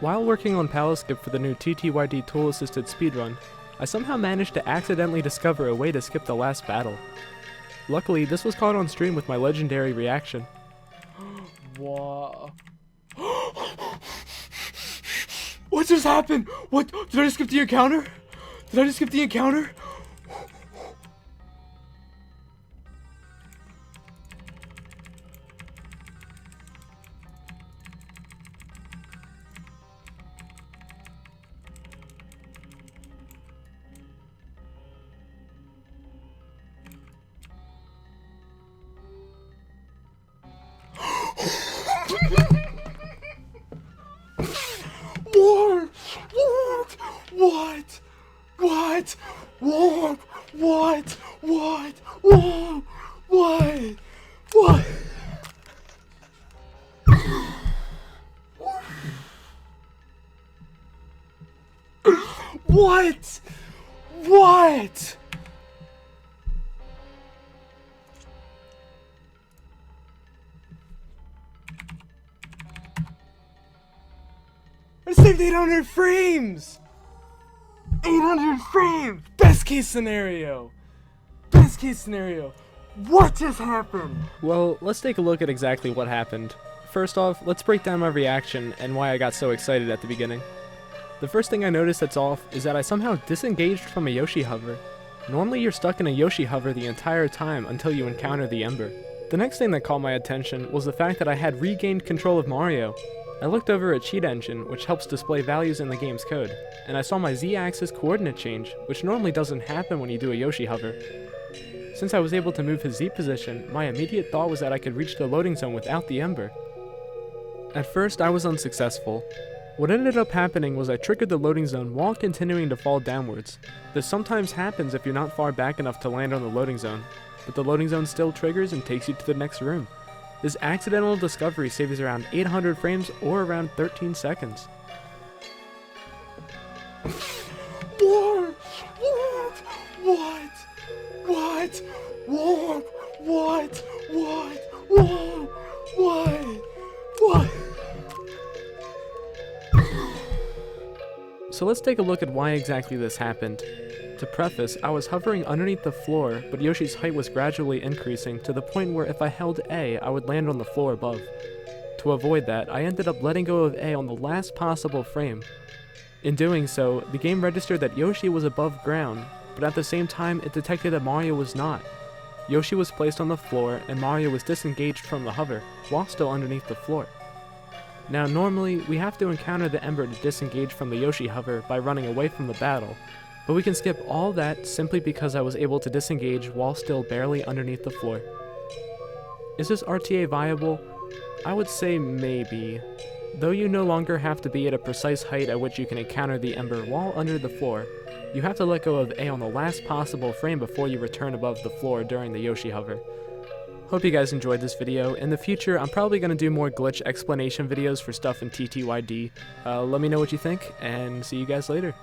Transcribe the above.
While working on Palaskip for the new TTYD tool-assisted speedrun, I somehow managed to accidentally discover a way to skip the last battle. Luckily, this was caught on stream with my legendary reaction. Whoa. What just happened? What? Did I just skip the encounter? Did I just skip the encounter? What? What? What? What? What? What? What? What? What? What? I saved 800 frames! 800 frames! Best case scenario! Best case scenario! What just happened? Well, let's take a look at exactly what happened. First off, let's break down my reaction and why I got so excited at the beginning. The first thing I noticed that's off is that I somehow disengaged from a Yoshi hover. Normally you're stuck in a Yoshi hover the entire time until you encounter the Ember. The next thing that caught my attention was the fact that I had regained control of Mario. I looked over at Cheat Engine, which helps display values in the game's code, and I saw my Z-axis coordinate change, which normally doesn't happen when you do a Yoshi hover. Since I was able to move his Z position, my immediate thought was that I could reach the loading zone without the Ember. At first, I was unsuccessful. What ended up happening was I triggered the loading zone while continuing to fall downwards. This sometimes happens if you're not far back enough to land on the loading zone, but the loading zone still triggers and takes you to the next room. This accidental discovery saves around 800 frames or around 13 seconds. What? What? What? What? What? What? What? What? What? So let's take a look at why exactly this happened. To preface, I was hovering underneath the floor, but Yoshi's height was gradually increasing to the point where if I held A, I would land on the floor above. To avoid that, I ended up letting go of A on the last possible frame. In doing so, the game registered that Yoshi was above ground, but at the same time it detected that Mario was not. Yoshi was placed on the floor and Mario was disengaged from the hover, while still underneath the floor. Now normally, we have to encounter the Ember to disengage from the Yoshi hover by running away from the battle, but we can skip all that simply because I was able to disengage while still barely underneath the floor. Is this RTA viable? I would say maybe. Though you no longer have to be at a precise height at which you can encounter the Ember while under the floor, you have to let go of A on the last possible frame before you return above the floor during the Yoshi hover. Hope you guys enjoyed this video. In the future, I'm probably going to do more glitch explanation videos for stuff in TTYD. Let me know what you think, and see you guys later.